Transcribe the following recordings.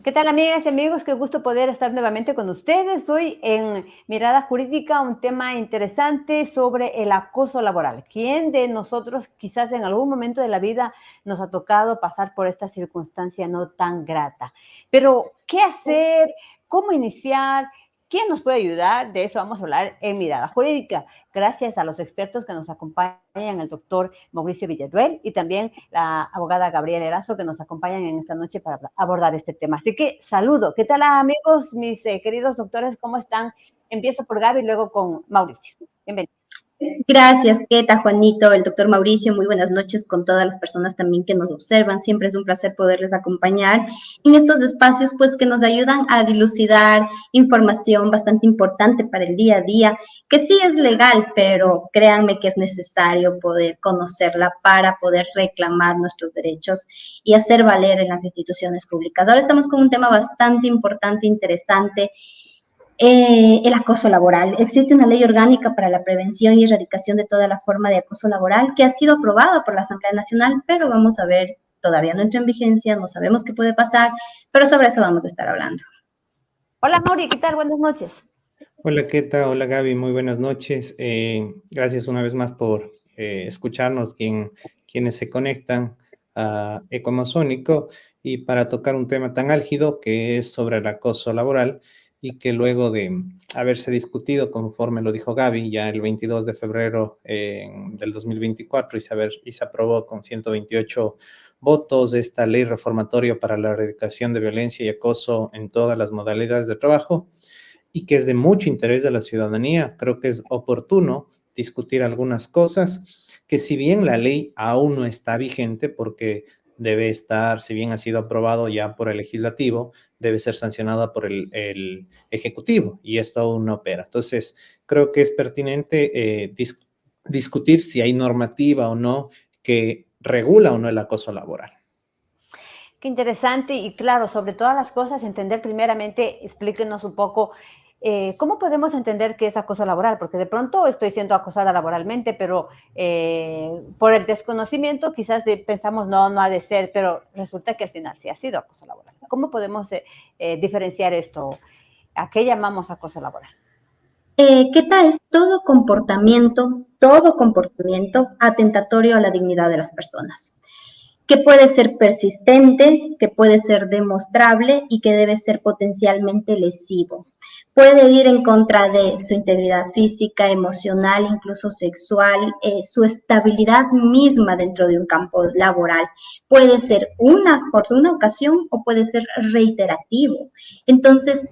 ¿Qué tal, amigas y amigos? Qué gusto poder estar nuevamente con ustedes. Hoy en Mirada Jurídica, un tema interesante sobre el acoso laboral. ¿Quién de nosotros quizás en algún momento de la vida nos ha tocado pasar por esta circunstancia no tan grata? Pero, ¿qué hacer? ¿Cómo iniciar? ¿Quién nos puede ayudar? De eso vamos a hablar en Mirada Jurídica. Gracias a los expertos que nos acompañan, el doctor Mauricio Villaruel y también la abogada Gabriela Erazo, que nos acompañan en esta noche para abordar este tema. Así que saludo. ¿Qué tal, amigos, mis queridos doctores? ¿Cómo están? Empiezo por Gaby y luego con Mauricio. Bienvenido. Gracias, Keta, Juanito, el doctor Mauricio, muy buenas noches con todas las personas también que nos observan. Siempre es un placer poderles acompañar en estos espacios, pues que nos ayudan a dilucidar información bastante importante para el día a día, que sí es legal, pero créanme que es necesario poder conocerla para poder reclamar nuestros derechos y hacer valer en las instituciones públicas. Ahora estamos con un tema bastante importante, interesante. El acoso laboral. Existe una ley orgánica para la prevención y erradicación de toda la forma de acoso laboral que ha sido aprobada por la Asamblea Nacional, pero vamos a ver, todavía no entra en vigencia, no sabemos qué puede pasar, pero sobre eso vamos a estar hablando. Hola, Mauri, ¿qué tal? Buenas noches. Hola, ¿qué tal? Hola, Gaby, muy buenas noches. Gracias una vez más por escucharnos, quienes se conectan a Ecoamazónico y para tocar un tema tan álgido que es sobre el acoso laboral y que luego de haberse discutido, conforme lo dijo Gaby, ya el 22 de febrero del 2024 y se aprobó con 128 votos esta ley reformatoria para la erradicación de violencia y acoso en todas las modalidades de trabajo, y que es de mucho interés de la ciudadanía. Creo que es oportuno discutir algunas cosas que, si bien la ley aún no está vigente, porque debe estar, si bien ha sido aprobado ya por el legislativo, debe ser sancionada por el ejecutivo, y esto aún no opera. Entonces, creo que es pertinente discutir si hay normativa o no que regula o no el acoso laboral. Qué interesante y claro, sobre todas las cosas, entender primeramente, explíquenos un poco cómo podemos entender qué es acoso laboral, porque de pronto estoy siendo acosada laboralmente, pero por el desconocimiento quizás pensamos no ha de ser, pero resulta que al final sí ha sido acoso laboral. ¿Cómo podemos diferenciar esto? ¿A qué llamamos acoso laboral? ¿Qué tal es todo comportamiento atentatorio a la dignidad de las personas? Que puede ser persistente, que puede ser demostrable y que debe ser potencialmente lesivo. Puede ir en contra de su integridad física, emocional, incluso sexual, su estabilidad misma dentro de un campo laboral. Puede ser por una ocasión o puede ser reiterativo. Entonces,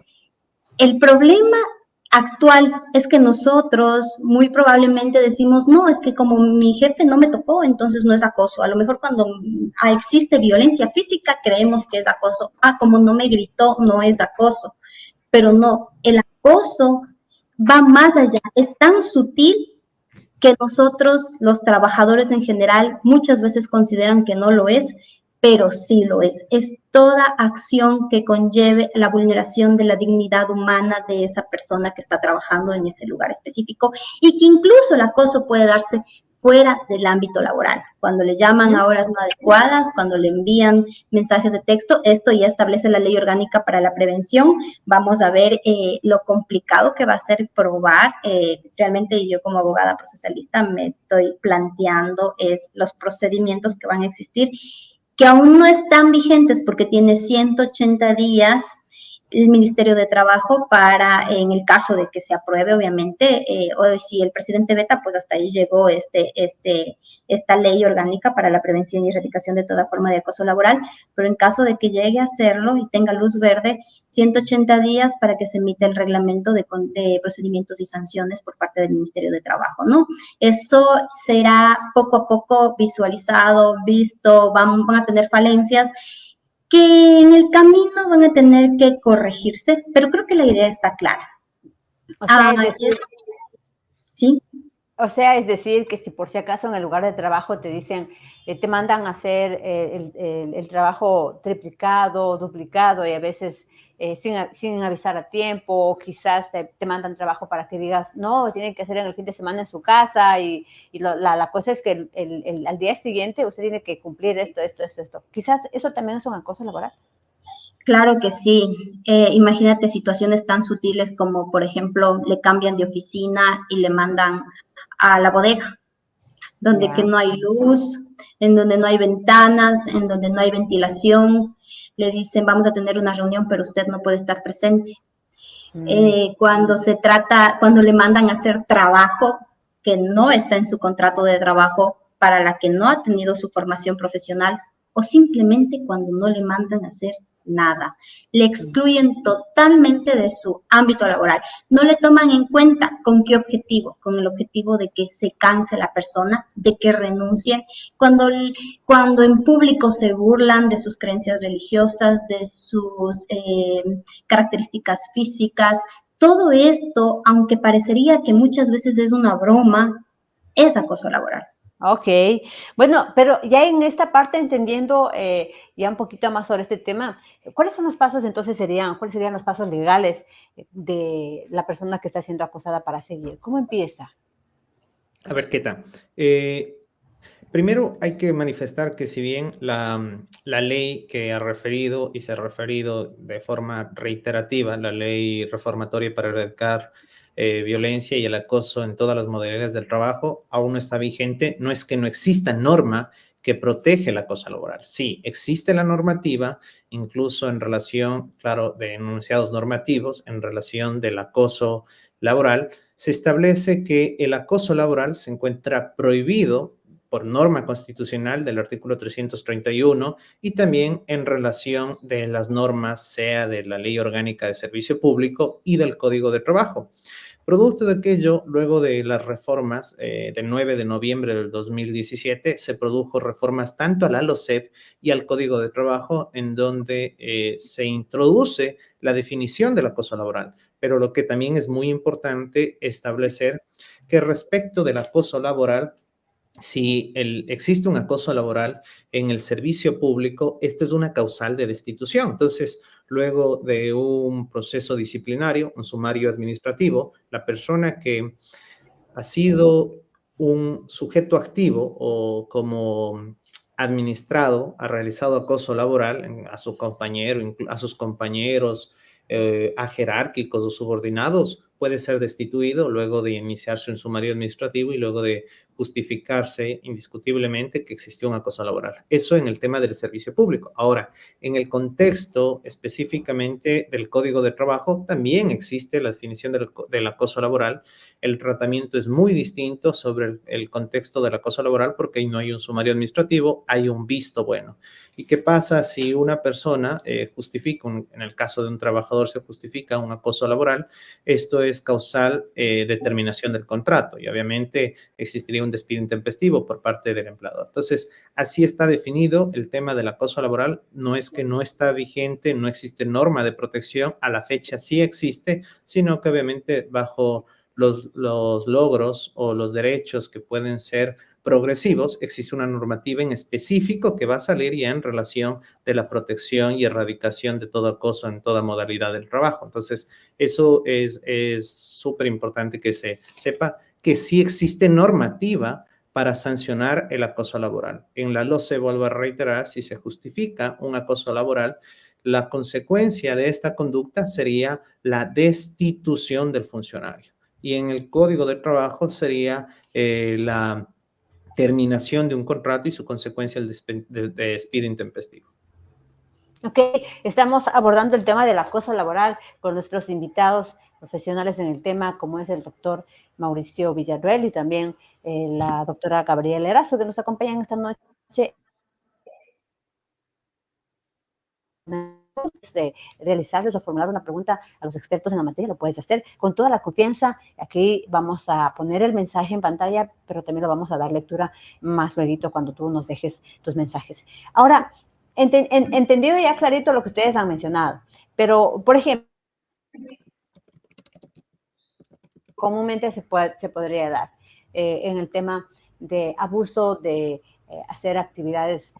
el problema actual es que nosotros muy probablemente decimos, no, es que como mi jefe no me tocó, entonces no es acoso. A lo mejor cuando existe violencia física creemos que es acoso. Como no me gritó, no es acoso. Pero no, el acoso va más allá, es tan sutil que nosotros, los trabajadores en general, muchas veces consideran que no lo es, pero sí lo es. Es toda acción que conlleve la vulneración de la dignidad humana de esa persona que está trabajando en ese lugar específico y que incluso el acoso puede darse fuera del ámbito laboral. Cuando le llaman a horas no adecuadas, cuando le envían mensajes de texto, esto ya establece la ley orgánica para la prevención. Vamos a ver lo complicado que va a ser probar. Realmente yo como abogada procesalista me estoy planteando los procedimientos que van a existir, que aún no están vigentes porque tiene 180 días el Ministerio de Trabajo para, en el caso de que se apruebe, obviamente, o si el presidente veta, pues hasta ahí llegó esta ley orgánica para la prevención y erradicación de toda forma de acoso laboral, pero en caso de que llegue a hacerlo y tenga luz verde, 180 días para que se emita el reglamento de procedimientos y sanciones por parte del Ministerio de Trabajo, ¿no? Eso será poco a poco visualizado, visto, van a tener falencias que en el camino van a tener que corregirse, pero creo que la idea está clara. O sea, es decir, ¿sí? O sea, es decir, que si por si acaso en el lugar de trabajo te dicen, te mandan a hacer el trabajo triplicado, duplicado y a veces sin avisar a tiempo, o quizás te mandan trabajo para que digas, no, tienen que hacer en el fin de semana en su casa y la cosa es que al día siguiente usted tiene que cumplir esto. Quizás eso también es un acoso laboral. Claro que sí. Imagínate situaciones tan sutiles como, por ejemplo, le cambian de oficina y le mandan a la bodega, donde que Ya. no hay luz, en donde no hay ventanas, en donde no hay ventilación. Le dicen, vamos a tener una reunión, pero usted no puede estar presente. Mm. Cuando le mandan a hacer trabajo que no está en su contrato de trabajo, para la que no ha tenido su formación profesional, o simplemente cuando no le mandan a hacer nada. Le excluyen totalmente de su ámbito laboral. No le toman en cuenta con qué objetivo, con el objetivo de que se canse la persona, de que renuncie. Cuando, cuando en público se burlan de sus creencias religiosas, de sus características físicas, todo esto, aunque parecería que muchas veces es una broma, es acoso laboral. Ok, bueno, pero ya en esta parte entendiendo ya un poquito más sobre este tema, ¿cuáles son los pasos entonces cuáles serían los pasos legales de la persona que está siendo acosada para seguir? ¿Cómo empieza? A ver, ¿qué tal? Primero hay que manifestar que si bien la ley que ha referido y se ha referido de forma reiterativa, la ley reformatoria para erradicar violencia y el acoso en todas las modalidades del trabajo, aún no está vigente, no es que no exista norma que protege el acoso laboral. Sí, existe la normativa, incluso en relación, claro, de enunciados normativos, en relación del acoso laboral, se establece que el acoso laboral se encuentra prohibido por norma constitucional del artículo 331 y también en relación de las normas, sea de la Ley Orgánica de Servicio Público y del Código de Trabajo. Producto de aquello, luego de las reformas del 9 de noviembre del 2017, se produjo reformas tanto a la LOCEP y al Código de Trabajo, en donde se introduce la definición del acoso laboral. Pero lo que también es muy importante establecer que respecto del acoso laboral, si existe un acoso laboral en el servicio público, esto es una causal de destitución. Entonces, luego de un proceso disciplinario, un sumario administrativo, la persona que ha sido un sujeto activo o como administrado, ha realizado acoso laboral a su compañero, a sus compañeros, a jerárquicos o subordinados, puede ser destituido luego de iniciarse un sumario administrativo y luego de justificarse indiscutiblemente que existió un acoso laboral. Eso en el tema del servicio público. Ahora, en el contexto específicamente del Código de Trabajo, también existe la definición del acoso laboral. El tratamiento es muy distinto sobre el contexto del acoso laboral porque ahí no hay un sumario administrativo, hay un visto bueno. ¿Y qué pasa si una persona justifica, en el caso de un trabajador se justifica un acoso laboral? Esto es causal de terminación del contrato y obviamente existiría un despido intempestivo por parte del empleador. Entonces, así está definido el tema del acoso laboral. No es que no está vigente, no existe norma de protección, a la fecha sí existe, sino que obviamente bajo los logros o los derechos que pueden ser progresivos, existe una normativa en específico que va a salir ya en relación de la protección y erradicación de todo acoso en toda modalidad del trabajo. Entonces, eso es súper importante que se sepa que sí existe normativa para sancionar el acoso laboral. En la LOCE, vuelvo a reiterar, si se justifica un acoso laboral, la consecuencia de esta conducta sería la destitución del funcionario. Y en el Código de Trabajo sería la terminación de un contrato y su consecuencia el despido intempestivo. Ok, estamos abordando el tema del acoso laboral con nuestros invitados profesionales en el tema, como es el doctor Mauricio Villarruel y también la doctora Gabriela Erazo, que nos acompañan esta noche. De realizarles o formular una pregunta a los expertos en la materia, lo puedes hacer con toda la confianza. Aquí vamos a poner el mensaje en pantalla, pero también lo vamos a dar lectura más luego cuando tú nos dejes tus mensajes. Ahora, entendido ya clarito lo que ustedes han mencionado, pero, por ejemplo, comúnmente se podría dar en el tema de abuso de hacer actividades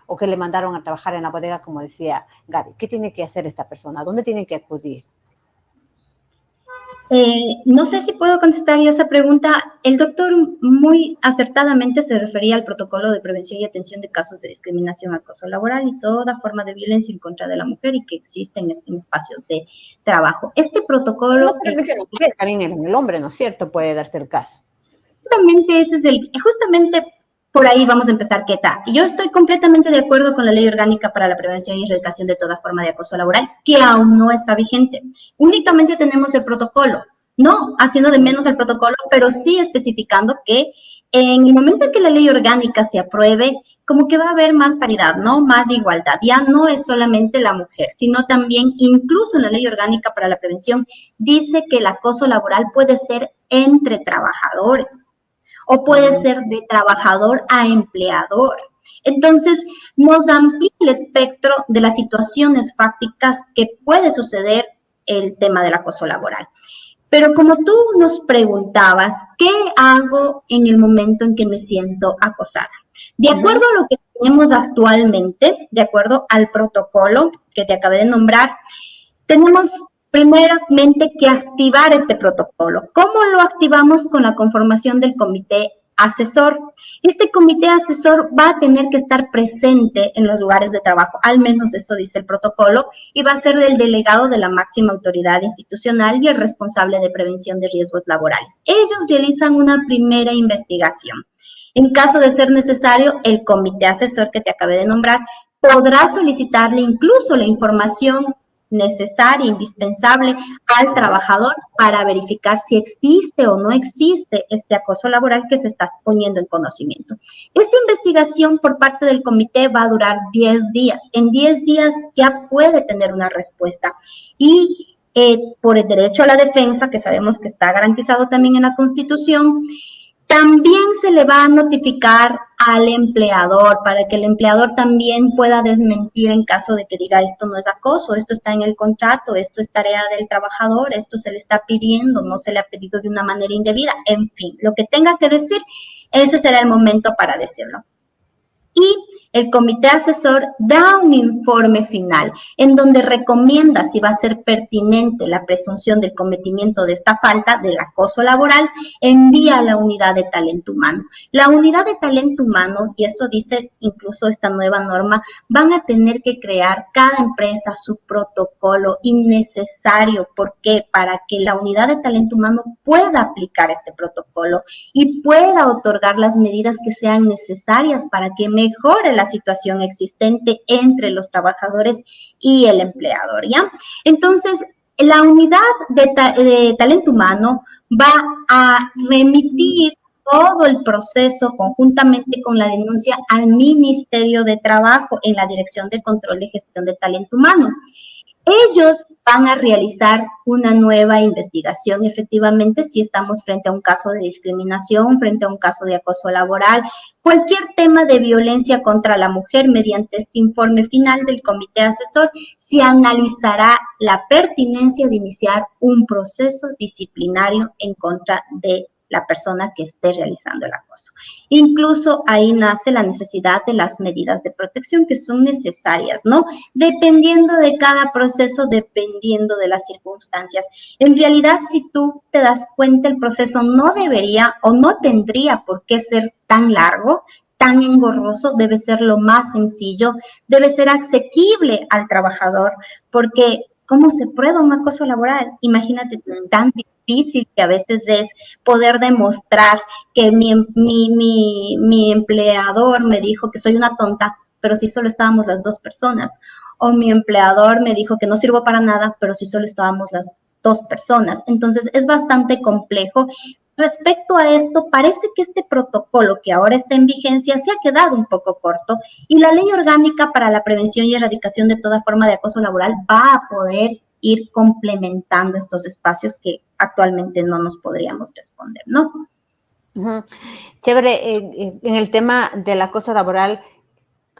o que le mandaron a trabajar en la bodega, como decía Gaby. ¿Qué tiene que hacer esta persona? ¿Dónde tiene que acudir? No sé si puedo contestar yo esa pregunta. El doctor muy acertadamente se refería al protocolo de prevención y atención de casos de discriminación, acoso laboral y toda forma de violencia en contra de la mujer y que existen en espacios de trabajo. Este Pero no protocolo solamente en la mujer, también en el hombre, ¿no es cierto? Puede darse el caso. justamente por ahí vamos a empezar, Keta. Yo estoy completamente de acuerdo con la Ley Orgánica para la Prevención y Erradicación de toda forma de acoso laboral, que aún no está vigente. Únicamente tenemos el protocolo, no haciendo de menos el protocolo, pero sí especificando que en el momento en que la ley orgánica se apruebe, como que va a haber más paridad, ¿no? Más igualdad. Ya no es solamente la mujer, sino también, incluso en la ley orgánica para la prevención, dice que el acoso laboral puede ser entre trabajadores o puede ser de trabajador a empleador. Entonces, nos amplía el espectro de las situaciones fácticas que puede suceder el tema del acoso laboral. Pero como tú nos preguntabas, ¿qué hago en el momento en que me siento acosada? De acuerdo a lo que tenemos actualmente, de acuerdo al protocolo que te acabé de nombrar, tenemos primeramente que activar este protocolo. ¿Cómo lo activamos? Con la conformación del comité asesor? Este comité asesor va a tener que estar presente en los lugares de trabajo, al menos eso dice el protocolo, y va a ser del delegado de la máxima autoridad institucional y el responsable de prevención de riesgos laborales. Ellos realizan una primera investigación. En caso de ser necesario, el comité asesor que te acabé de nombrar podrá solicitarle incluso la información necesaria, indispensable al trabajador para verificar si existe o no existe este acoso laboral que se está poniendo en conocimiento. Esta investigación por parte del comité va a durar 10 días. En 10 días ya puede tener una respuesta y por el derecho a la defensa, que sabemos que está garantizado también en la Constitución, también se le va a notificar al empleador para que el empleador también pueda desmentir en caso de que diga esto no es acoso, esto está en el contrato, esto es tarea del trabajador, esto se le está pidiendo, no se le ha pedido de una manera indebida, en fin, lo que tenga que decir, ese será el momento para decirlo. Y el comité asesor da un informe final en donde recomienda si va a ser pertinente la presunción del cometimiento de esta falta del acoso laboral, envía a la unidad de talento humano. La unidad de talento humano, y eso dice incluso esta nueva norma, van a tener que crear cada empresa su protocolo innecesario. ¿Por qué? Para que la unidad de talento humano pueda aplicar este protocolo y pueda otorgar las medidas que sean necesarias para que mejore la situación existente entre los trabajadores y el empleador, ¿ya? Entonces, la unidad de talento humano va a remitir todo el proceso conjuntamente con la denuncia al Ministerio de Trabajo en la Dirección de Control y Gestión de Talento Humano. Ellos van a realizar una nueva investigación, efectivamente, si estamos frente a un caso de discriminación, frente a un caso de acoso laboral, cualquier tema de violencia contra la mujer. Mediante este informe final del comité asesor, se analizará la pertinencia de iniciar un proceso disciplinario en contra de la persona que esté realizando el acoso. Incluso ahí nace la necesidad de las medidas de protección que son necesarias, ¿no? Dependiendo de cada proceso, dependiendo de las circunstancias. En realidad, si tú te das cuenta, el proceso no debería o no tendría por qué ser tan largo, tan engorroso, debe ser lo más sencillo, debe ser asequible al trabajador, porque ¿cómo se prueba un acoso laboral? Imagínate tú, tan difícil que a veces es poder demostrar que mi empleador me dijo que soy una tonta, pero si solo estábamos las dos personas. O mi empleador me dijo que no sirvo para nada, pero si solo estábamos las dos personas. Entonces es bastante complejo. Respecto a esto, parece que este protocolo que ahora está en vigencia se ha quedado un poco corto y la Ley Orgánica para la Prevención y Erradicación de toda forma de acoso laboral va a poder ir complementando estos espacios que actualmente no nos podríamos responder, ¿no? Chévere, en el tema del acoso laboral,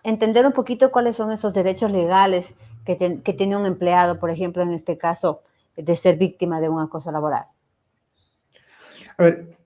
entender un poquito cuáles son esos derechos legales que tiene un empleado, por ejemplo, en este caso, de ser víctima de un acoso laboral. A ver,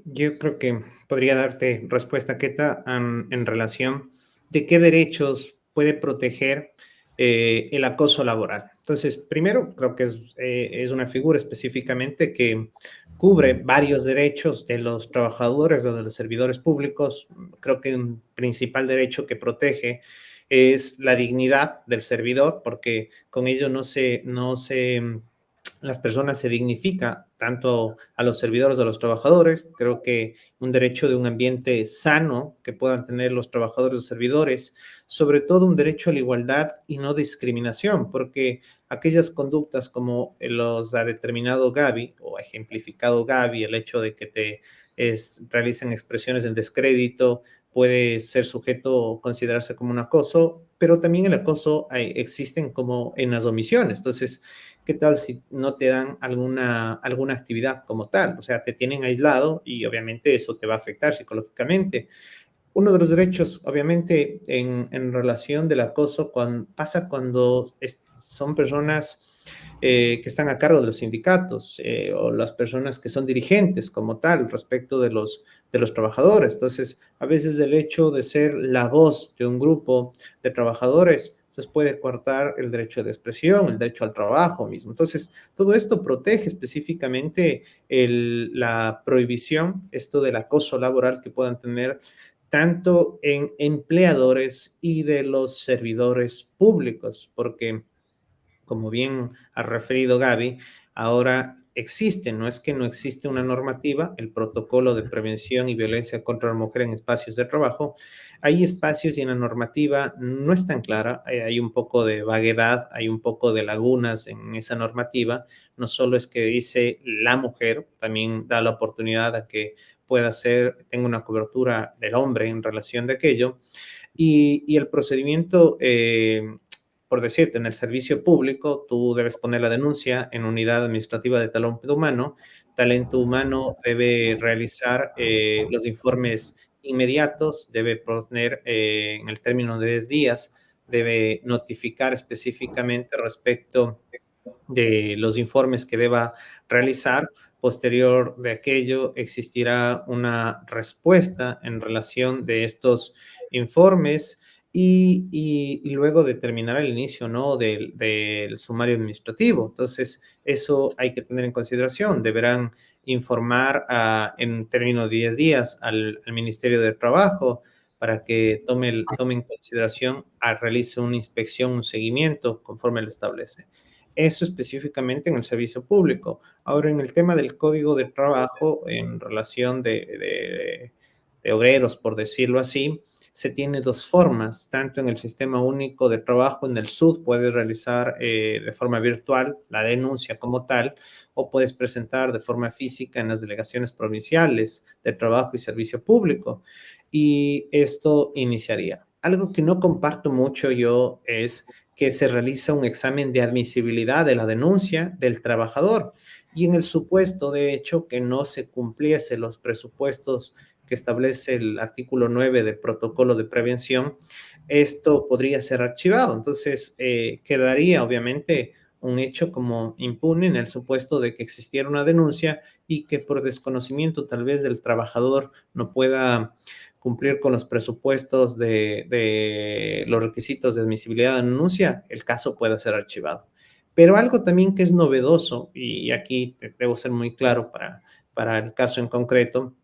yo creo que podría darte respuesta, Keta, en relación de qué derechos puede proteger el acoso laboral. Entonces, primero, creo que es una figura específicamente que cubre varios derechos de los trabajadores o de los servidores públicos. Creo que un principal derecho que protege es la dignidad del servidor, porque con ello las personas se dignifica tanto a los servidores, a los trabajadores. Creo que un derecho de un ambiente sano que puedan tener los trabajadores y servidores, sobre todo un derecho a la igualdad y no discriminación, porque aquellas conductas como los ha determinado Gaby o ha ejemplificado Gaby, el hecho de que realicen expresiones en descrédito, puede ser sujeto o considerarse como un acoso, pero también el acoso existen como en las omisiones. Entonces, ¿qué tal si no te dan alguna actividad como tal? O sea, te tienen aislado y obviamente eso te va a afectar psicológicamente. Uno de los derechos, obviamente, en relación del acoso, pasa cuando son personas que están a cargo de los sindicatos o las personas que son dirigentes como tal respecto de los trabajadores. Entonces, a veces el hecho de ser la voz de un grupo de trabajadores se puede cortar el derecho de expresión, el derecho al trabajo mismo. Entonces, todo esto protege específicamente la prohibición, esto del acoso laboral que puedan tener tanto en empleadores y de los servidores públicos, porque como bien ha referido Gaby, ahora existe, no es que no existe una normativa, el protocolo de prevención y violencia contra la mujer en espacios de trabajo. Hay espacios y en la normativa no es tan clara, hay un poco de vaguedad, hay un poco de lagunas en esa normativa. No solo es que dice la mujer, también da la oportunidad a que tenga una cobertura del hombre en relación de aquello. Y el procedimiento por decirte, en el servicio público, tú debes poner la denuncia en unidad administrativa de talento humano. Talento humano debe realizar los informes inmediatos, debe poner en el término de 10 días, debe notificar específicamente respecto de los informes que deba realizar. Posterior de aquello, existirá una respuesta en relación de estos informes y luego determinará el inicio, ¿no?, del sumario administrativo. Entonces, eso hay que tener en consideración. Deberán informar en términos de 10 días al Ministerio de Trabajo para que tome en consideración, realice una inspección, un seguimiento conforme lo establece. Eso específicamente en el servicio público. Ahora, en el tema del código de trabajo, en relación de obreros, por decirlo así, se tiene dos formas, tanto en el Sistema Único de Trabajo, en el SUD, puedes realizar de forma virtual la denuncia como tal, o puedes presentar de forma física en las delegaciones provinciales de trabajo y servicio público. Y esto iniciaría. Algo que no comparto mucho yo es que se realiza un examen de admisibilidad de la denuncia del trabajador y en el supuesto, de hecho, que no se cumpliese los presupuestos que establece el artículo 9 del protocolo de prevención, esto podría ser archivado. Entonces, quedaría obviamente un hecho como impune en el supuesto de que existiera una denuncia y que por desconocimiento tal vez del trabajador no pueda cumplir con los presupuestos de los requisitos de admisibilidad de denuncia, el caso pueda ser archivado. Pero algo también que es novedoso, y aquí debo ser muy claro para el caso en concreto,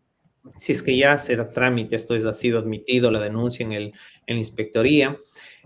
si es que ya se da trámite, ha sido admitido la denuncia en la inspectoría,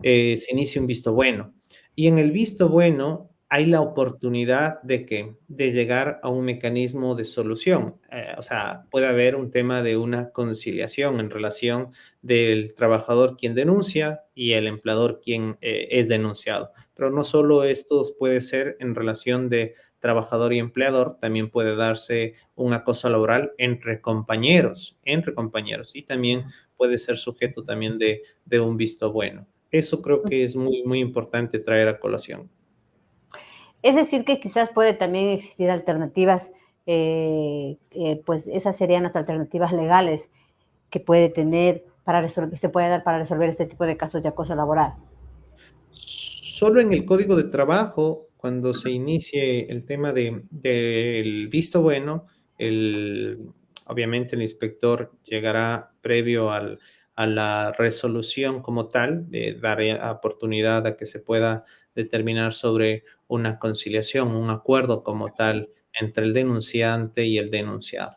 se inicia un visto bueno. Y en el visto bueno hay la oportunidad de llegar a un mecanismo de solución. O sea, puede haber un tema de una conciliación en relación del trabajador quien denuncia y el empleador quien es denunciado. Pero no solo esto puede ser en relación de trabajador y empleador, también puede darse un acoso laboral entre compañeros, y también puede ser sujeto también de un visto bueno. Eso creo que es muy, muy importante traer a colación. Es decir, que quizás puede también existir alternativas, pues esas serían las alternativas legales que puede tener se puede dar para resolver este tipo de casos de acoso laboral. Solo en el código de trabajo, cuando se inicie el tema del visto bueno, obviamente el inspector llegará previo a la resolución como tal, dar oportunidad a que se pueda determinar sobre una conciliación, un acuerdo como tal entre el denunciante y el denunciado.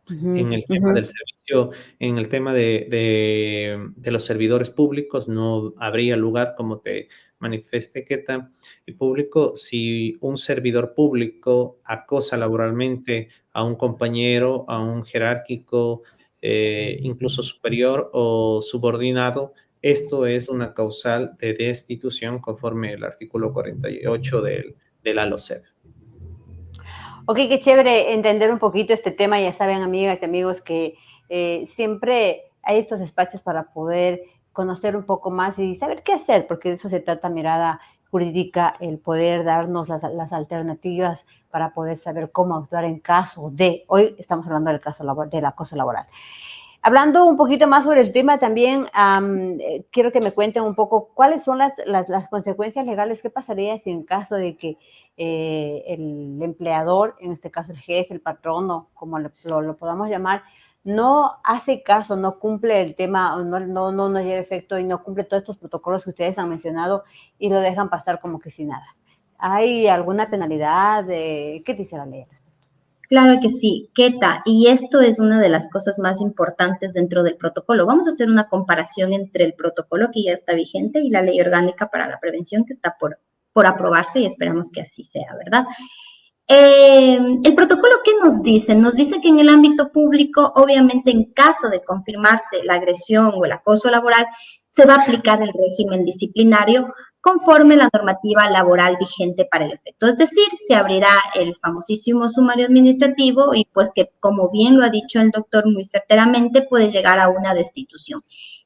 En el tema del servicio, en el tema de los servidores públicos, no habría lugar, como te manifesté, Keta, el público, si un servidor público acosa laboralmente a un compañero, a un jerárquico, incluso superior o subordinado, esto es una causal de destitución conforme el artículo 48 del ALOCEP. Ok, qué chévere entender un poquito este tema. Ya saben, amigas y amigos, que siempre hay estos espacios para poder conocer un poco más y saber qué hacer, porque de eso se trata Mirada Jurídica, el poder darnos las alternativas para poder saber cómo actuar en caso de, hoy estamos hablando del caso del acoso laboral. Hablando un poquito más sobre el tema también, quiero que me cuenten un poco cuáles son las consecuencias legales, qué pasaría si en caso de que el empleador, en este caso el jefe, el patrono, como lo podamos llamar, no hace caso, no cumple el tema, no lleva efecto y no cumple todos estos protocolos que ustedes han mencionado y lo dejan pasar como que sin nada. ¿Hay alguna penalidad? ¿Qué dice la ley? Claro que sí, Keta, y esto es una de las cosas más importantes dentro del protocolo. Vamos a hacer una comparación entre el protocolo que ya está vigente y la ley orgánica para la prevención que está por aprobarse y esperamos que así sea, ¿verdad? El protocolo, ¿qué nos dice? Nos dice que en el ámbito público, obviamente en caso de confirmarse la agresión o el acoso laboral, se va a aplicar el régimen disciplinario conforme la normativa laboral vigente para el efecto. Es decir, se abrirá el famosísimo sumario administrativo y pues que, como bien lo ha dicho el doctor muy certeramente, puede llegar a una destitución.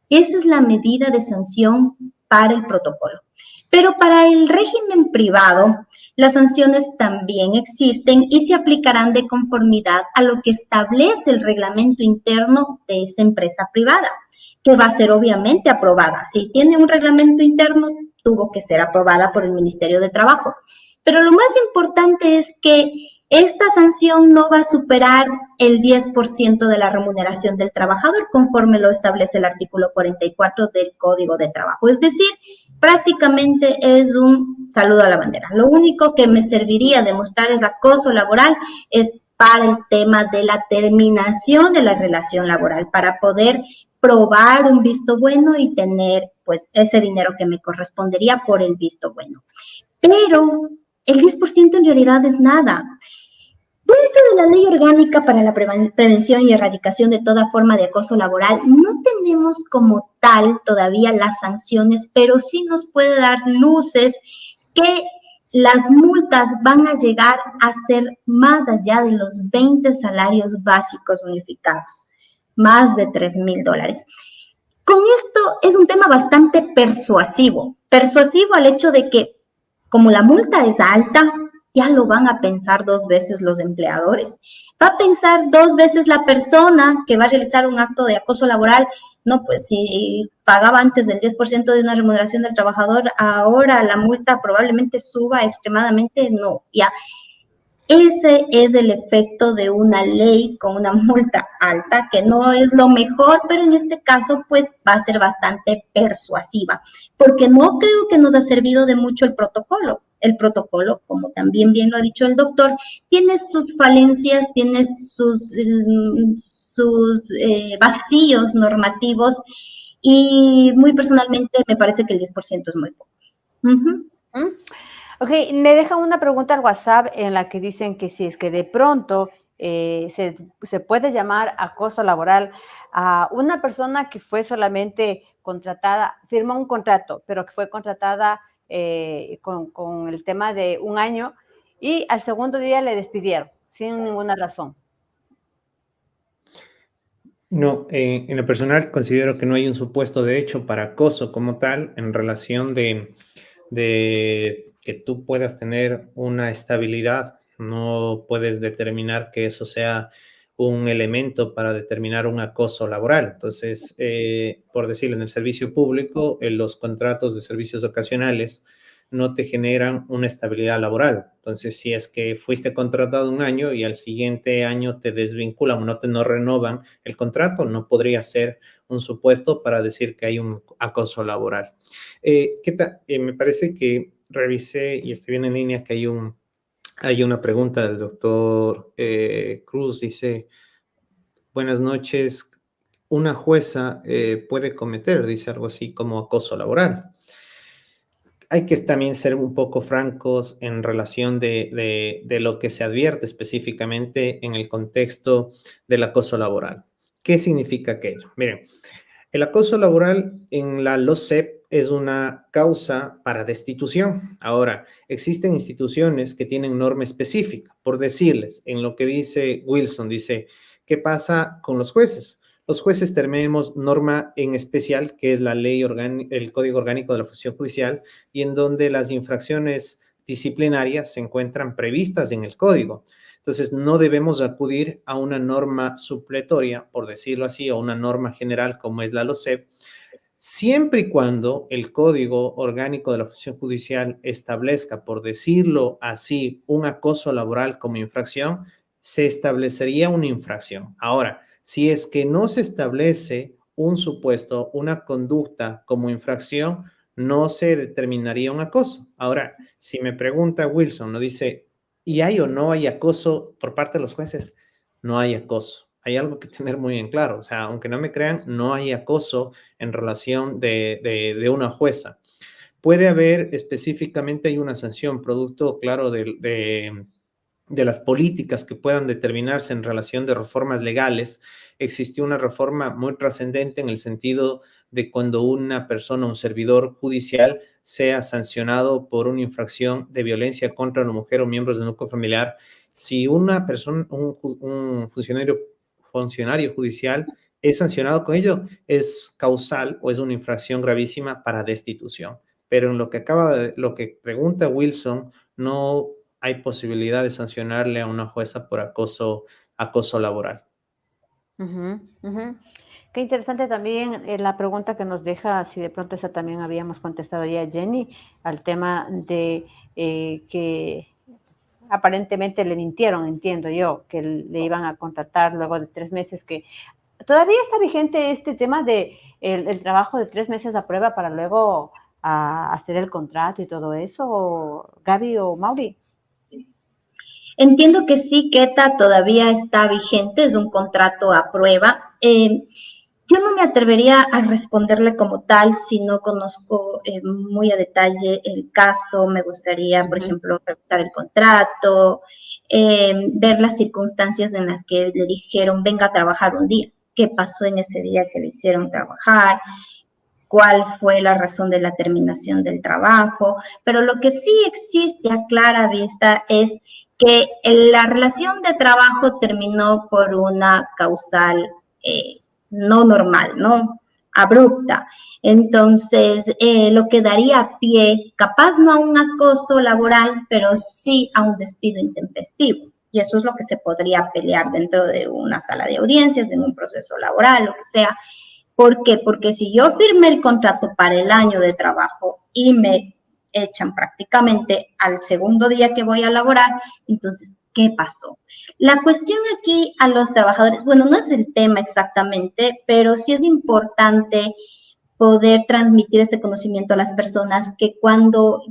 Esa es la medida de sanción para el protocolo. Pero para el régimen privado, las sanciones también existen y se aplicarán de conformidad a lo que establece el reglamento interno de esa empresa privada, que va a ser obviamente aprobada. Si tiene un reglamento interno, tuvo que ser aprobada por el Ministerio de Trabajo. Pero lo más importante es que esta sanción no va a superar el 10% de la remuneración del trabajador, conforme lo establece el artículo 44 del Código de Trabajo. Es decir, prácticamente es un saludo a la bandera. Lo único que me serviría de mostrar es acoso laboral es para el tema de la terminación de la relación laboral, para poder probar un visto bueno y tener pues ese dinero que me correspondería por el visto bueno. Pero el 10% en realidad es nada. Dentro de la Ley Orgánica para la Prevención y Erradicación de toda forma de acoso laboral, no tenemos como tal todavía las sanciones, pero sí nos puede dar luces que las multas van a llegar a ser más allá de los 20 salarios básicos unificados, más de $3,000. Con esto es un tema bastante persuasivo al hecho de que como la multa es alta, ya lo van a pensar dos veces los empleadores. Va a pensar dos veces la persona que va a realizar un acto de acoso laboral. No, pues si pagaba antes del 10% de una remuneración del trabajador, ahora la multa probablemente suba extremadamente. No, ya. Ese es el efecto de una ley con una multa alta, que no es lo mejor, pero en este caso pues va a ser bastante persuasiva, porque no creo que nos ha servido de mucho el protocolo. El protocolo, como también bien lo ha dicho el doctor, tiene sus falencias, tiene sus vacíos normativos y muy personalmente me parece que el 10% es muy poco. Ok, me dejan una pregunta al WhatsApp en la que dicen que si es que de pronto se puede llamar acoso laboral a una persona que fue solamente contratada, firmó un contrato, pero que fue contratada con el tema de un año y al segundo día le despidieron sin ninguna razón. No, en lo personal considero que no hay un supuesto de hecho para acoso como tal en relación de que tú puedas tener una estabilidad. No puedes determinar que eso sea un elemento para determinar un acoso laboral. Entonces, por decirlo, en el servicio público, en los contratos de servicios ocasionales, no te generan una estabilidad laboral. Entonces, si es que fuiste contratado un año y al siguiente año te desvinculan o no renovan el contrato, no podría ser un supuesto para decir que hay un acoso laboral. ¿Qué tal? Me parece que revisé y estoy bien en línea que hay una pregunta del doctor Cruz. Dice, buenas noches, una jueza puede cometer, dice algo así como acoso laboral. Hay que también ser un poco francos en relación de lo que se advierte específicamente en el contexto del acoso laboral. ¿Qué significa aquello? Miren, el acoso laboral en la LOCEP es una causa para destitución. Ahora, existen instituciones que tienen norma específica. Por decirles, en lo que dice Wilson, dice, ¿qué pasa con los jueces? Los jueces tenemos norma en especial, que es la ley el Código Orgánico de la Función Judicial, y en donde las infracciones disciplinarias se encuentran previstas en el código. Entonces, no debemos acudir a una norma supletoria, por decirlo así, o una norma general como es la LOCEP, siempre y cuando el Código Orgánico de la Función Judicial establezca, por decirlo así, un acoso laboral como infracción, se establecería una infracción. Ahora, si es que no se establece un supuesto, una conducta como infracción, no se determinaría un acoso. Ahora, si me pregunta Wilson, no dice, ¿y hay o no hay acoso por parte de los jueces? No hay acoso. Hay algo que tener muy en claro. O sea, aunque no me crean, no hay acoso en relación de una jueza. Puede haber específicamente, hay una sanción, producto, claro, de las políticas que puedan determinarse en relación de reformas legales. Existió una reforma muy trascendente en el sentido de cuando una persona, un servidor judicial, sea sancionado por una infracción de violencia contra la mujer o miembros del núcleo familiar. Si una persona, un funcionario judicial es sancionado con ello, es causal o es una infracción gravísima para destitución. Pero en lo que pregunta Wilson, no hay posibilidad de sancionarle a una jueza por acoso laboral. Ujú, ujú. Qué interesante también la pregunta que nos deja, si de pronto esa también habíamos contestado ya, Jenny, al tema de que aparentemente le mintieron, entiendo yo, que le iban a contratar luego de 3 meses, que todavía está vigente este tema de el trabajo de 3 meses a prueba para luego hacer el contrato y todo eso, Gaby o Mauri. Entiendo que sí, Keta todavía está vigente, es un contrato a prueba. Yo no me atrevería a responderle como tal si no conozco muy a detalle el caso. Me gustaría, por ejemplo, revisar el contrato, ver las circunstancias en las que le dijeron venga a trabajar un día, qué pasó en ese día que le hicieron trabajar, cuál fue la razón de la terminación del trabajo, pero lo que sí existe a clara vista es que la relación de trabajo terminó por una causal no normal, ¿no? Abrupta. Entonces, lo que daría pie, capaz no a un acoso laboral, pero sí a un despido intempestivo. Y eso es lo que se podría pelear dentro de una sala de audiencias, en un proceso laboral, lo que sea. ¿Por qué? Porque si yo firmé el contrato para el año de trabajo y me echan prácticamente al segundo día que voy a laborar, entonces, ¿qué pasó? La cuestión aquí a los trabajadores, bueno, no es el tema exactamente, pero sí es importante poder transmitir este conocimiento a las personas que cuando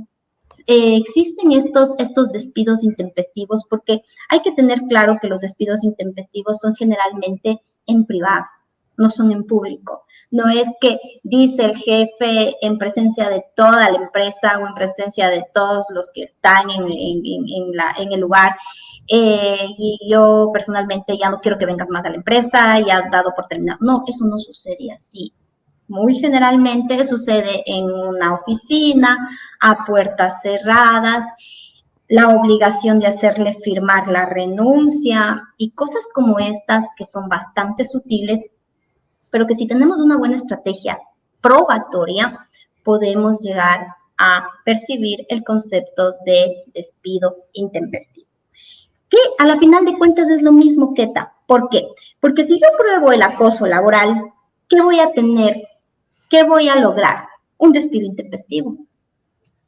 existen estos despidos intempestivos, porque hay que tener claro que los despidos intempestivos son generalmente en privado, no son en público. No es que dice el jefe en presencia de toda la empresa o en presencia de todos los que están en el lugar, y yo personalmente ya no quiero que vengas más a la empresa, ya has dado por terminado. No, eso no sucede así. Muy generalmente sucede en una oficina, a puertas cerradas, la obligación de hacerle firmar la renuncia y cosas como estas que son bastante sutiles, pero que si tenemos una buena estrategia probatoria, podemos llegar a percibir el concepto de despido intempestivo. Que a la final de cuentas es lo mismo, Keta. ¿Por qué? Porque si yo pruebo el acoso laboral, ¿qué voy a tener? ¿Qué voy a lograr? Un despido intempestivo.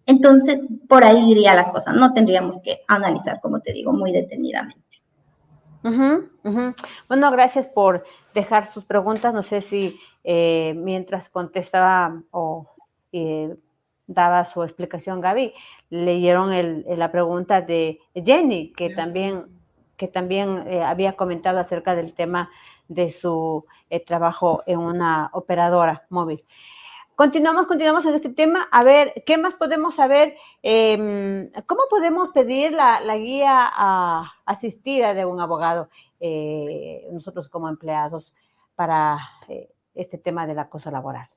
Entonces, por ahí iría la cosa. No tendríamos que analizar, como te digo, muy detenidamente. Bueno, gracias por dejar sus preguntas. No sé si mientras contestaba o daba su explicación Gaby, leyeron la pregunta de Jenny, que también había comentado acerca del tema de su trabajo en una operadora móvil. Continuamos en este tema. A ver, ¿qué más podemos saber? ¿Cómo podemos pedir la guía asistida de un abogado, nosotros como empleados, para este tema del acoso laboral?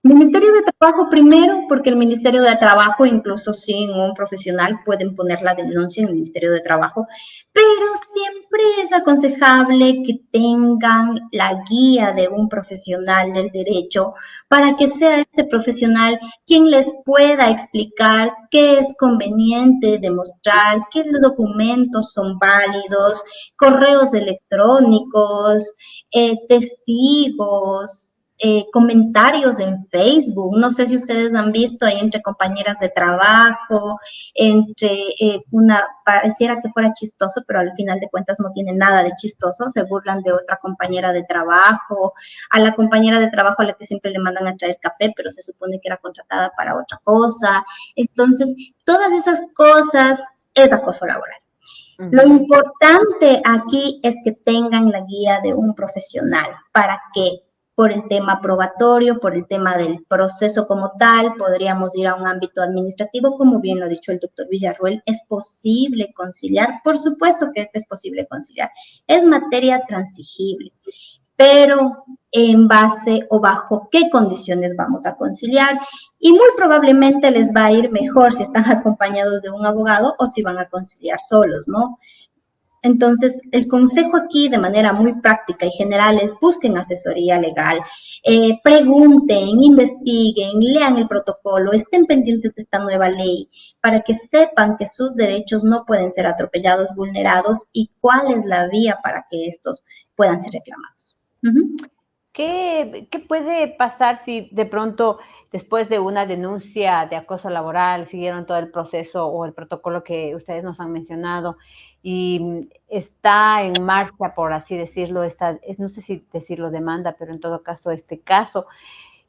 Ministerio de Trabajo primero, porque el Ministerio de Trabajo, incluso sin un profesional, pueden poner la denuncia en el Ministerio de Trabajo, pero siempre es aconsejable que tengan la guía de un profesional del derecho para que sea este profesional quien les pueda explicar qué es conveniente demostrar, qué documentos son válidos, correos electrónicos, testigos, comentarios en Facebook. No sé si ustedes han visto ahí entre compañeras de trabajo, pareciera que fuera chistoso, pero al final de cuentas no tiene nada de chistoso. Se burlan de otra compañera de trabajo, a la compañera de trabajo a la que siempre le mandan a traer café, pero se supone que era contratada para otra cosa. Entonces, todas esas cosas es acoso laboral. Lo importante aquí es que tengan la guía de un profesional para que por el tema probatorio, por el tema del proceso como tal, podríamos ir a un ámbito administrativo, como bien lo ha dicho el doctor Villarruel, es posible conciliar, por supuesto que es posible conciliar, es materia transigible, pero en base o bajo qué condiciones vamos a conciliar y muy probablemente les va a ir mejor si están acompañados de un abogado o si van a conciliar solos, ¿no? Entonces, el consejo aquí de manera muy práctica y general es busquen asesoría legal, pregunten, investiguen, lean el protocolo, estén pendientes de esta nueva ley para que sepan que sus derechos no pueden ser atropellados, vulnerados y cuál es la vía para que estos puedan ser reclamados. ¿Qué puede pasar si de pronto, después de una denuncia de acoso laboral, siguieron todo el proceso o el protocolo que ustedes nos han mencionado y está en marcha, por así decirlo, no sé si decirlo demanda, pero en todo caso este caso,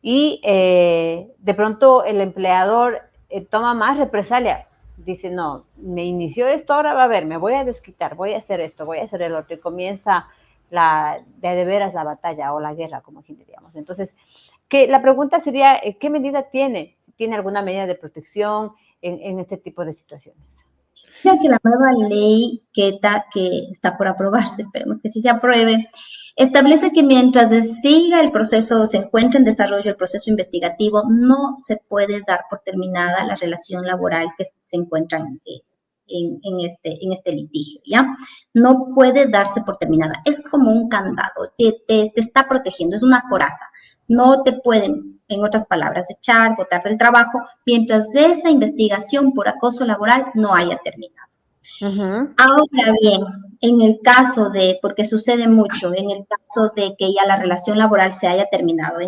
y de pronto el empleador toma más represalia? Dice, no, me inició esto, ahora va a ver, me voy a desquitar, voy a hacer esto, voy a hacer el otro, y comienza de veras la batalla o la guerra, como aquí diríamos. Entonces, la pregunta sería, ¿qué medida tiene? Si tiene alguna medida de protección en este tipo de situaciones. Creo que la nueva ley que está por aprobarse, esperemos que sí se apruebe, establece que mientras siga el proceso, se encuentre en desarrollo el proceso investigativo, no se puede dar por terminada la relación laboral que se encuentra en este litigio, ¿ya? No puede darse por terminada. Es como un candado, te está protegiendo, es una coraza. No te pueden, en otras palabras, echar, botar del trabajo mientras esa investigación por acoso laboral no haya terminado. Ahora bien, en el caso porque sucede mucho, en el caso de que ya la relación laboral se haya terminado,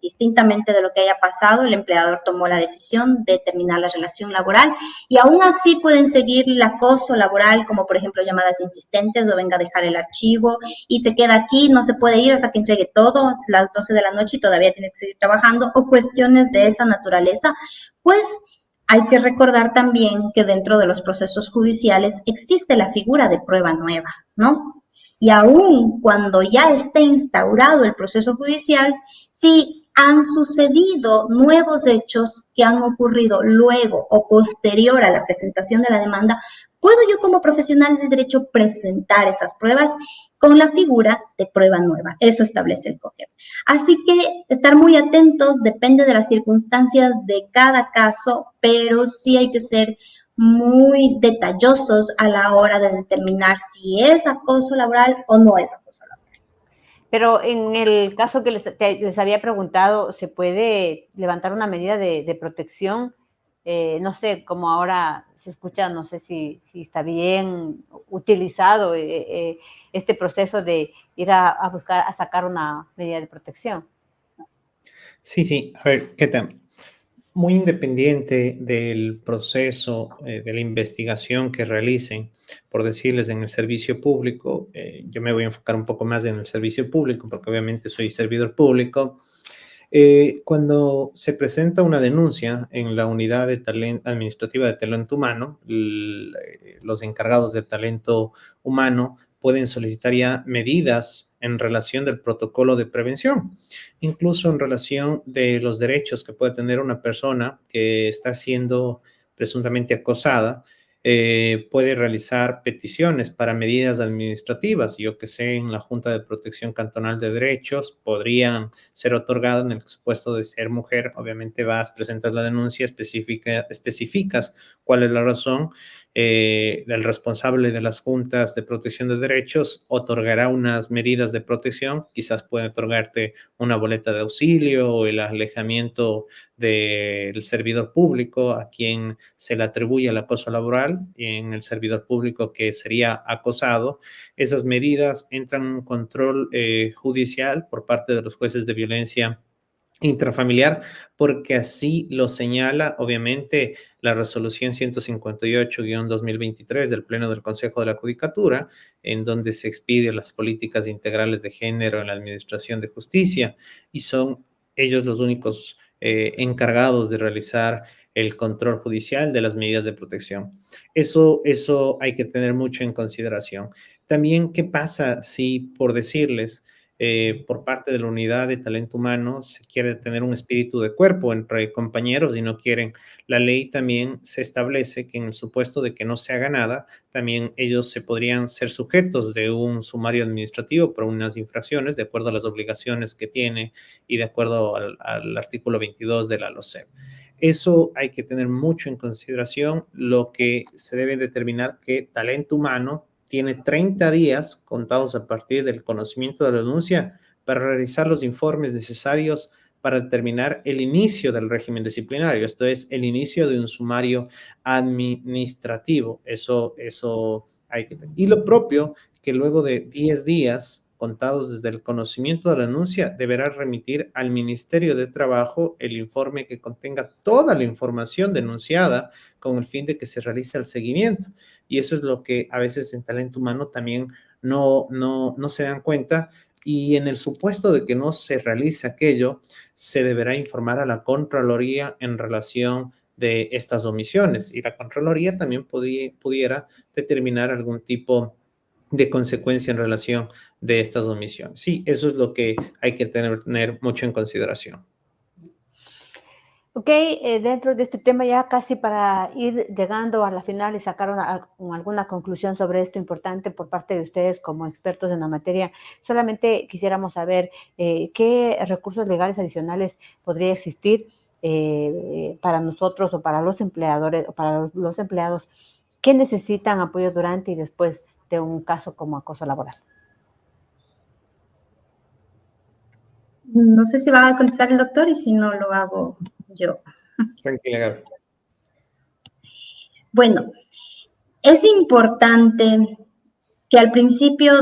distintamente de lo que haya pasado, el empleador tomó la decisión de terminar la relación laboral y aún así pueden seguir el acoso laboral, como por ejemplo llamadas insistentes o venga a dejar el archivo y se queda aquí, no se puede ir hasta que entregue todo, es las 12 de la noche y todavía tiene que seguir trabajando, o cuestiones de esa naturaleza, pues hay que recordar también que dentro de los procesos judiciales existe la figura de prueba nueva, ¿no? Y aún cuando ya esté instaurado el proceso judicial, si han sucedido nuevos hechos que han ocurrido luego o posterior a la presentación de la demanda, ¿puedo yo como profesional del derecho presentar esas pruebas con la figura de prueba nueva? Eso establece el COGEP. Así que estar muy atentos, depende de las circunstancias de cada caso, pero sí hay que ser muy detallosos a la hora de determinar si es acoso laboral o no es acoso laboral. Pero en el caso que les había preguntado, ¿se puede levantar una medida de protección? No sé, como ahora se escucha, no sé si está bien utilizado este proceso de ir a buscar, a sacar una medida de protección. Sí, a ver, ¿qué tal? muy independiente del proceso de la investigación que realicen, por decirles, en el servicio público. Yo me voy a enfocar un poco más en el servicio público porque obviamente soy servidor público. Cuando se presenta una denuncia en la unidad de administrativa de talento humano, los encargados de talento humano pueden solicitar ya medidas en relación del protocolo de prevención, incluso en relación de los derechos que puede tener una persona que está siendo presuntamente acosada. Puede realizar peticiones para medidas administrativas. Yo que sé, en la Junta de Protección Cantonal de Derechos podrían ser otorgadas en el supuesto de ser mujer. Obviamente vas, presentas la denuncia, especificas cuál es la razón. El responsable de las juntas de protección de derechos otorgará unas medidas de protección, quizás puede otorgarte una boleta de auxilio o el alejamiento del servidor público a quien se le atribuye el acoso laboral, y en el servidor público que sería acosado. Esas medidas entran en un control judicial por parte de los jueces de violencia intrafamiliar, porque así lo señala, obviamente, la resolución 158-2023 del Pleno del Consejo de la Judicatura, en donde se expide las políticas integrales de género en la Administración de Justicia, y son ellos los únicos encargados de realizar el control judicial de las medidas de protección. Eso hay que tener mucho en consideración. También, ¿qué pasa si, por decirles, por parte de la unidad de talento humano se quiere tener un espíritu de cuerpo entre compañeros y no quieren? La ley también se establece que en el supuesto de que no se haga nada, también ellos se podrían ser sujetos de un sumario administrativo por unas infracciones de acuerdo a las obligaciones que tiene y de acuerdo al artículo 22 de la LOCEP. Eso hay que tener mucho en consideración. Lo que se debe determinar que talento humano tiene 30 días contados a partir del conocimiento de la denuncia para realizar los informes necesarios para determinar el inicio del régimen disciplinario, esto es, el inicio de un sumario administrativo. Eso hay que tener. Y lo propio, que luego de 10 días contados desde el conocimiento de la denuncia, deberá remitir al Ministerio de Trabajo el informe que contenga toda la información denunciada con el fin de que se realice el seguimiento. Y eso es lo que a veces en talento humano también no se dan cuenta. Y en el supuesto de que no se realice aquello, se deberá informar a la Contraloría en relación de estas omisiones. Y la Contraloría también pudiera determinar algún tipo de consecuencia en relación de estas omisiones. Sí, eso es lo que hay que tener mucho en consideración. Ok, dentro de este tema ya casi para ir llegando a la final y sacar alguna conclusión sobre esto importante por parte de ustedes como expertos en la materia, solamente quisiéramos saber qué recursos legales adicionales podría existir para nosotros o para los empleadores o para los empleados que necesitan apoyo durante y después de un caso como acoso laboral. No sé si va a contestar el doctor y si no lo hago yo. Tranquila, Gaby. Bueno, es importante que al principio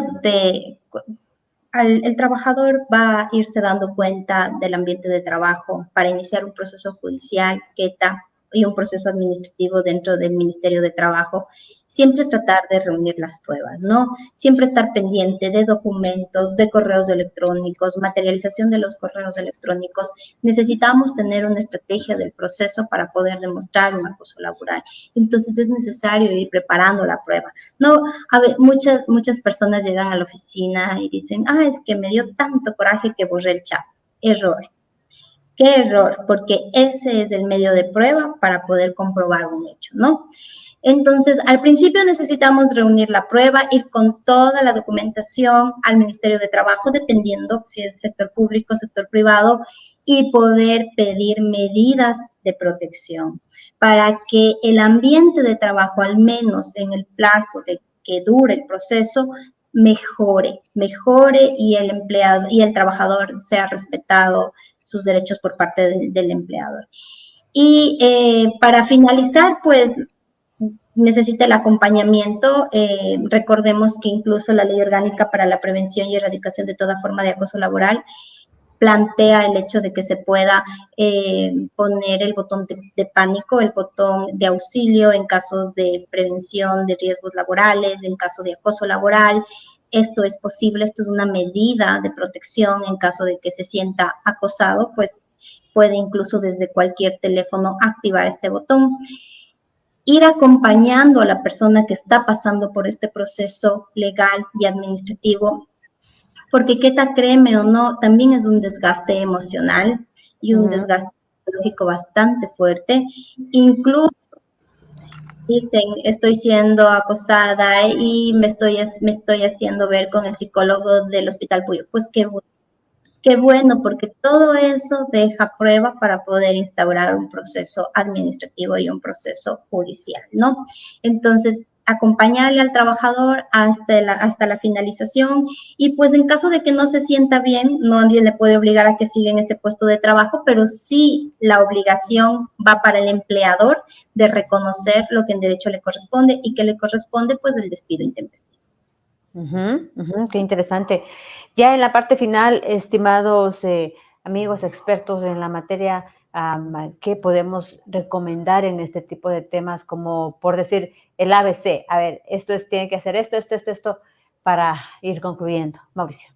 el trabajador va a irse dando cuenta del ambiente de trabajo para iniciar un proceso judicial, queta, y un proceso administrativo dentro del Ministerio de Trabajo, siempre tratar de reunir las pruebas, ¿no? Siempre estar pendiente de documentos, de correos electrónicos, materialización de los correos electrónicos. Necesitamos tener una estrategia del proceso para poder demostrar un acoso laboral. Entonces es necesario ir preparando la prueba. No, a ver, muchas personas llegan a la oficina y dicen, es que me dio tanto coraje que borré el chat. Error. ¿Qué error? Porque ese es el medio de prueba para poder comprobar un hecho, ¿no? Entonces, al principio necesitamos reunir la prueba, ir con toda la documentación al Ministerio de Trabajo, dependiendo si es sector público, sector privado, y poder pedir medidas de protección para que el ambiente de trabajo, al menos en el plazo de que dure el proceso, mejore y el empleado y el trabajador sea respetado sus derechos por parte del empleador. Y para finalizar, pues necesita el acompañamiento. Recordemos que incluso la Ley Orgánica para la Prevención y Erradicación de toda forma de acoso laboral plantea el hecho de que se pueda poner el botón de pánico, el botón de auxilio en casos de prevención de riesgos laborales, en caso de acoso laboral. Esto es posible, esto es una medida de protección en caso de que se sienta acosado, pues puede incluso desde cualquier teléfono activar este botón. Ir acompañando a la persona que está pasando por este proceso legal y administrativo, porque qué tal, créeme o no, también es un desgaste emocional y un desgaste psicológico bastante fuerte. Incluso dicen, estoy siendo acosada y me estoy haciendo ver con el psicólogo del Hospital Puyo. Pues qué bueno, porque todo eso deja prueba para poder instaurar un proceso administrativo y un proceso judicial, ¿no? Entonces, acompañarle al trabajador hasta la finalización y pues en caso de que no se sienta bien, nadie le puede obligar a que siga en ese puesto de trabajo, pero sí la obligación va para el empleador de reconocer lo que en derecho le corresponde y que le corresponde pues el despido intempestivo. Qué interesante. Ya en la parte final, estimados amigos expertos en la materia, ¿qué podemos recomendar en este tipo de temas? Como por decir el ABC. A ver, tiene que hacer esto, para ir concluyendo. Mauricio.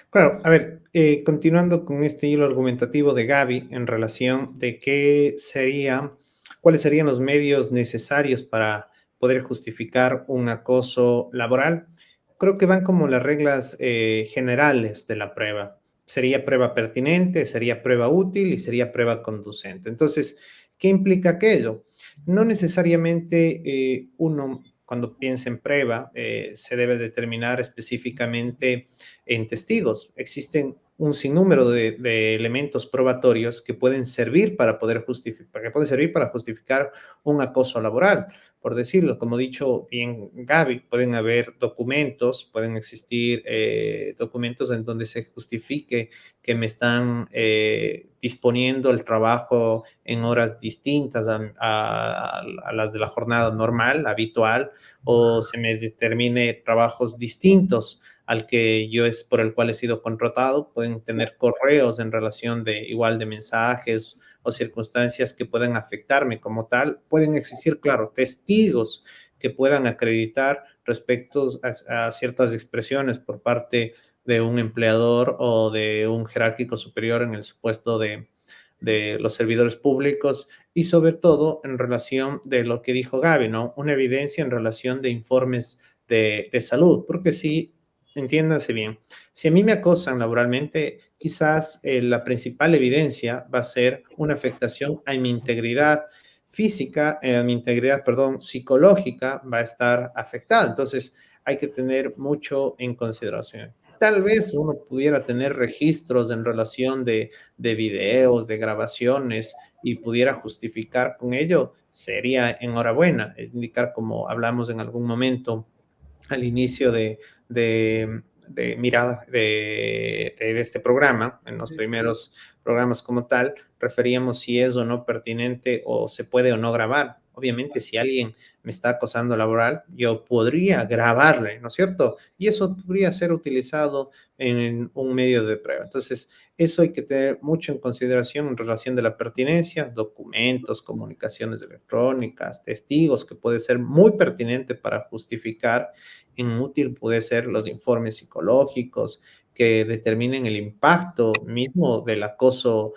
Claro, a ver, continuando con este hilo argumentativo de Gaby en relación de cuáles serían los medios necesarios para poder justificar un acoso laboral, creo que van como las reglas generales de la prueba. Sería prueba pertinente, sería prueba útil y sería prueba conducente. Entonces, ¿qué implica aquello? No necesariamente uno, cuando piensa en prueba, se debe determinar específicamente en testigos. Existen un sinnúmero de elementos probatorios que pueden servir para poder justificar un acoso laboral. Por decirlo, como ha dicho bien Gaby, pueden haber documentos, pueden existir documentos en donde se justifique que me están disponiendo el trabajo en horas distintas a las de la jornada normal, habitual, o se me determine trabajos distintos al que por el cual he sido contratado. Pueden tener correos en relación de mensajes o circunstancias que puedan afectarme como tal. Pueden existir, claro, testigos que puedan acreditar respecto a ciertas expresiones por parte de un empleador o de un jerárquico superior en el supuesto de los servidores públicos, y sobre todo en relación de lo que dijo Gaby, ¿no? Una evidencia en relación de informes de salud, porque sí, entiéndanse bien, si a mí me acosan laboralmente, quizás la principal evidencia va a ser una afectación a mi integridad física, a mi integridad, perdón, psicológica va a estar afectada. Entonces, hay que tener mucho en consideración. Tal vez uno pudiera tener registros en relación de videos, de grabaciones, y pudiera justificar con ello, sería enhorabuena. Es indicar, como hablamos en algún momento al inicio de mirada de este programa, en los primeros programas como tal, referíamos si es o no pertinente o se puede o no grabar. Obviamente, si alguien me está acosando laboral, yo podría grabarle, ¿no es cierto? Y eso podría ser utilizado en un medio de prueba. Entonces, eso hay que tener mucho en consideración en relación de la pertinencia, documentos, comunicaciones electrónicas, testigos, que puede ser muy pertinente para justificar. Inútil puede ser los informes psicológicos que determinen el impacto mismo del acoso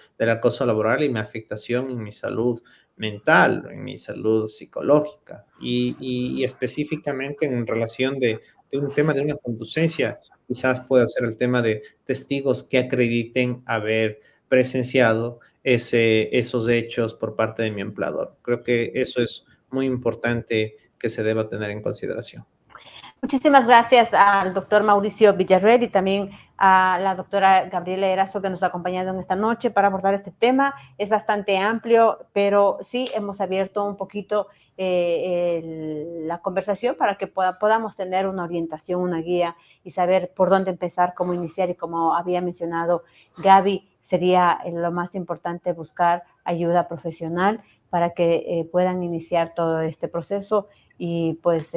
laboral y mi afectación en mi salud mental, en mi salud psicológica, y específicamente en relación de un tema de una conducencia, quizás pueda ser el tema de testigos que acrediten haber presenciado esos hechos por parte de mi empleador. Creo que eso es muy importante que se deba tener en consideración. Muchísimas gracias al doctor Mauricio Villarreal y también a la doctora Gabriela Erazo, que nos ha acompañado en esta noche para abordar este tema. Es bastante amplio, pero sí hemos abierto un poquito la conversación para que podamos tener una orientación, una guía y saber por dónde empezar, cómo iniciar, y como había mencionado Gaby, sería lo más importante buscar ayuda profesional para que puedan iniciar todo este proceso y pues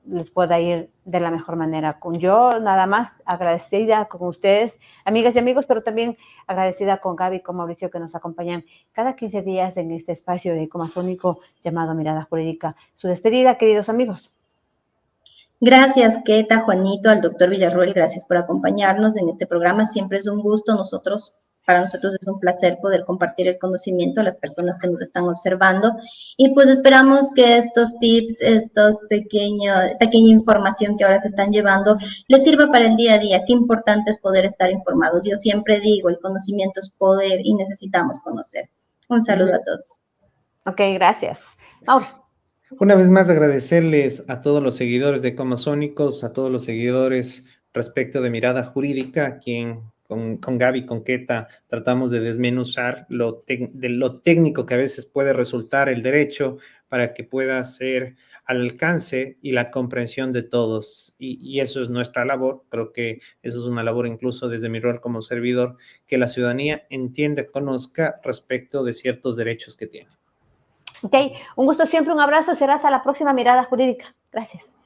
les pueda ir de la mejor manera. Yo nada más agradecida con ustedes, amigas y amigos, pero también agradecida con Gaby y con Mauricio, que nos acompañan cada 15 días en este espacio de Ecomazónico llamado Mirada Jurídica. Su despedida, queridos amigos. Gracias, Keta, Juanito, al doctor Villarroel, gracias por acompañarnos en este programa. Siempre es un gusto, para nosotros es un placer poder compartir el conocimiento a las personas que nos están observando. Y pues esperamos que estos tips, pequeña información que ahora se están llevando, les sirva para el día a día. Qué importante es poder estar informados. Yo siempre digo, el conocimiento es poder y necesitamos conocer. Un saludo a todos. Ok, gracias. Mauro. Una vez más, agradecerles a todos los seguidores de Ecomazónicos, a todos los seguidores respecto de Mirada Jurídica, con Gaby, con Keta, tratamos de desmenuzar de lo técnico que a veces puede resultar el derecho para que pueda ser al alcance y la comprensión de todos. Y eso es nuestra labor. Creo que eso es una labor incluso desde mi rol como servidor, que la ciudadanía entienda, conozca respecto de ciertos derechos que tiene. Ok, un gusto siempre, un abrazo, será hasta la próxima Mirada Jurídica. Gracias.